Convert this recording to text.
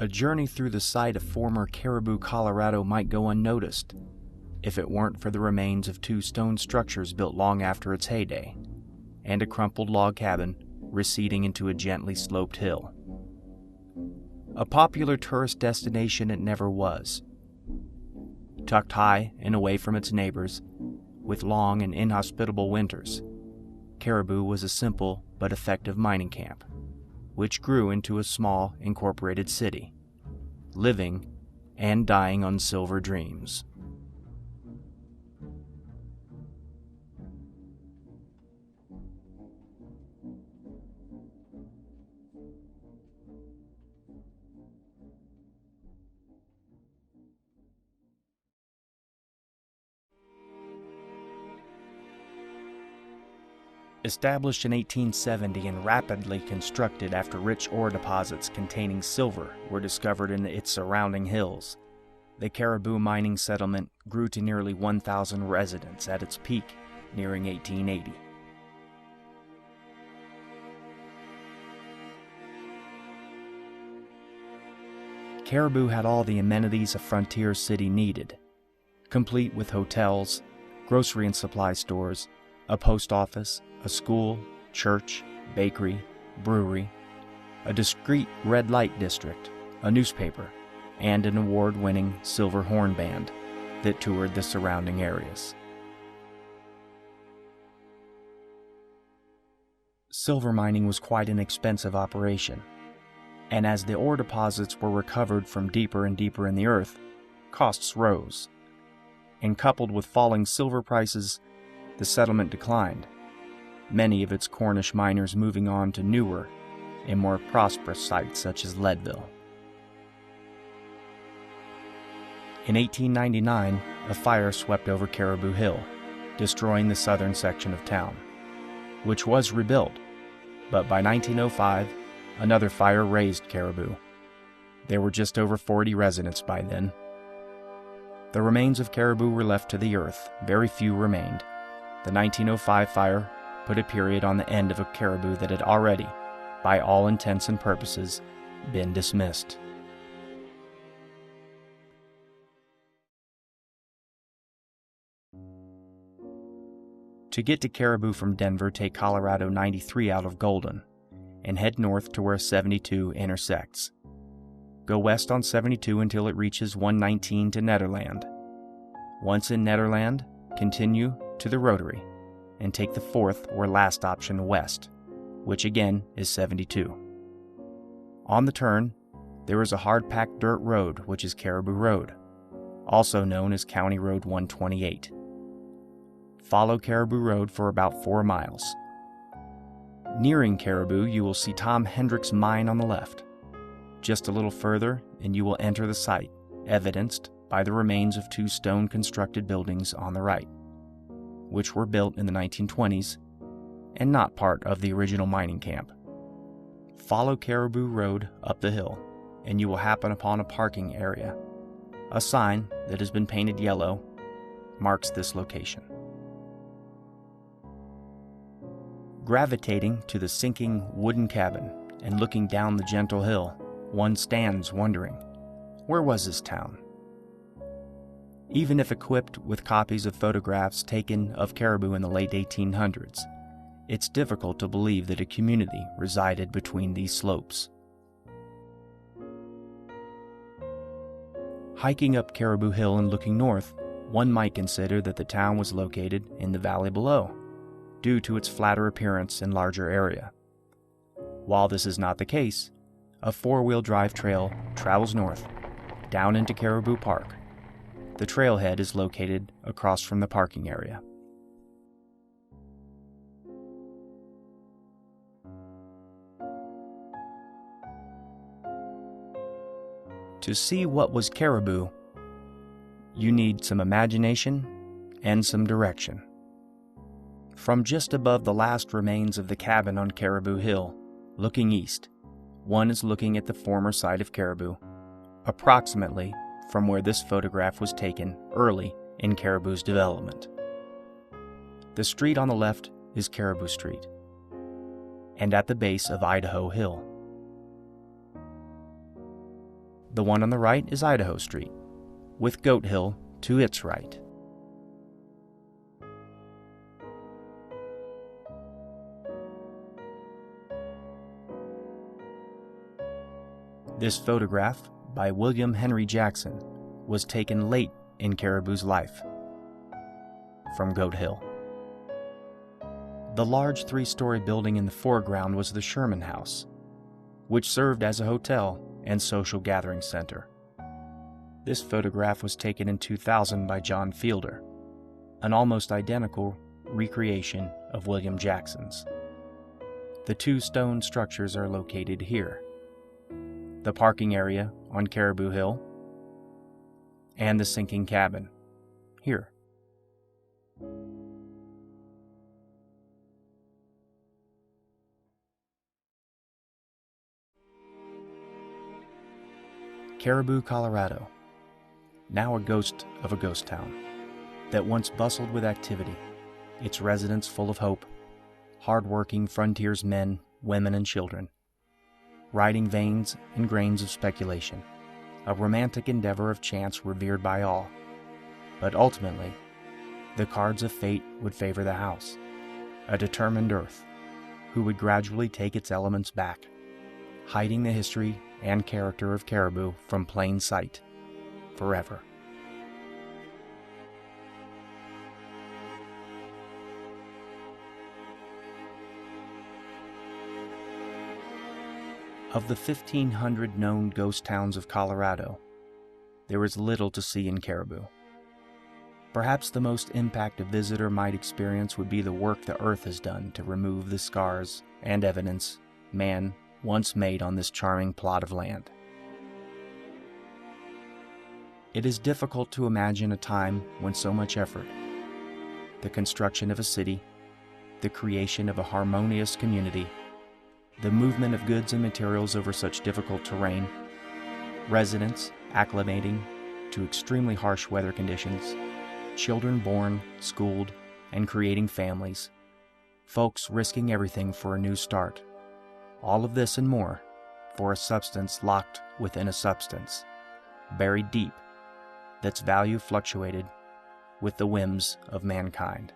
A journey through the site of former Caribou, Colorado might go unnoticed if it weren't for the remains of two stone structures built long after its heyday, and a crumpled log cabin receding into a gently sloped hill. A popular tourist destination it never was. Tucked high and away from its neighbors, with long and inhospitable winters, Caribou was a simple but effective mining camp, which grew into a small, incorporated city, living and dying on silver dreams. Established in 1870 and rapidly constructed after rich ore deposits containing silver were discovered in its surrounding hills, the Caribou mining settlement grew to nearly 1,000 residents at its peak, nearing 1880. Caribou had all the amenities a frontier city needed, complete with hotels, grocery and supply stores, a post office, a school, church, bakery, brewery, a discreet red light district, a newspaper, and an award-winning silver horn band that toured the surrounding areas. Silver mining was quite an expensive operation, and as the ore deposits were recovered from deeper and deeper in the earth, costs rose, and coupled with falling silver prices, the settlement declined, many of its Cornish miners moving on to newer and more prosperous sites such as Leadville. In 1899, a fire swept over Caribou Hill, destroying the southern section of town, which was rebuilt, but by 1905, another fire razed Caribou. There were just over 40 residents by then. The remains of Caribou were left to the earth, very few remained. The 1905 fire put a period on the end of a Caribou that had already, by all intents and purposes, been dismissed. To get to Caribou from Denver, take Colorado 93 out of Golden and head north to where 72 intersects. Go west on 72 until it reaches 119 to Nederland. Once in Nederland, continue to the Rotary and take the fourth or last option west, which again is 72. On the turn, there is a hard-packed dirt road, which is Caribou Road, also known as County Road 128. Follow Caribou Road for about 4 miles. Nearing Caribou, you will see Tom Hendrick's mine on the left. Just a little further, and you will enter the site, evidenced by the remains of 2 stone-constructed buildings on the right, which were built in the 1920s and not part of the original mining camp. Follow Caribou Road up the hill, and you will happen upon a parking area. A sign that has been painted yellow marks this location. Gravitating to the sinking wooden cabin and looking down the gentle hill, one stands wondering, where was this town? Even if equipped with copies of photographs taken of Caribou in the late 1800s, it's difficult to believe that a community resided between these slopes. Hiking up Caribou Hill and looking north, one might consider that the town was located in the valley below, due to its flatter appearance and larger area. While this is not the case, a 4-wheel drive trail travels north, down into Caribou Park. The trailhead is located across from the parking area. To see what was Caribou, you need some imagination and some direction. From just above the last remains of the cabin on Caribou Hill, looking east, one is looking at the former site of Caribou, approximately from where this photograph was taken early in Caribou's development. The street on the left is Caribou Street, and at the base of Idaho Hill. The one on the right is Idaho Street, with Goat Hill to its right. This photograph, by William Henry Jackson, was taken late in Caribou's life, from Goat Hill. The large 3-story building in the foreground was the Sherman House, which served as a hotel and social gathering center. This photograph was taken in 2000 by John Fielder, an almost identical recreation of William Jackson's. The 2 stone structures are located here: the parking area on Caribou Hill and the sinking cabin here. Caribou, Colorado, now a ghost of a ghost town that once bustled with activity, its residents full of hope, hard-working frontiersmen, women, and children, riding veins and grains of speculation, a romantic endeavor of chance revered by all. But ultimately, the cards of fate would favor the house, a determined earth, who would gradually take its elements back, hiding the history and character of Caribou from plain sight forever. Of the 1,500 known ghost towns of Colorado, there is little to see in Caribou. Perhaps the most impact a visitor might experience would be the work the earth has done to remove the scars and evidence man once made on this charming plot of land. It is difficult to imagine a time when so much effort, the construction of a city, the creation of a harmonious community, the movement of goods and materials over such difficult terrain, residents acclimating to extremely harsh weather conditions, children born, schooled, and creating families, folks risking everything for a new start. All of this and more for a substance locked within a substance, buried deep, that's value fluctuated with the whims of mankind.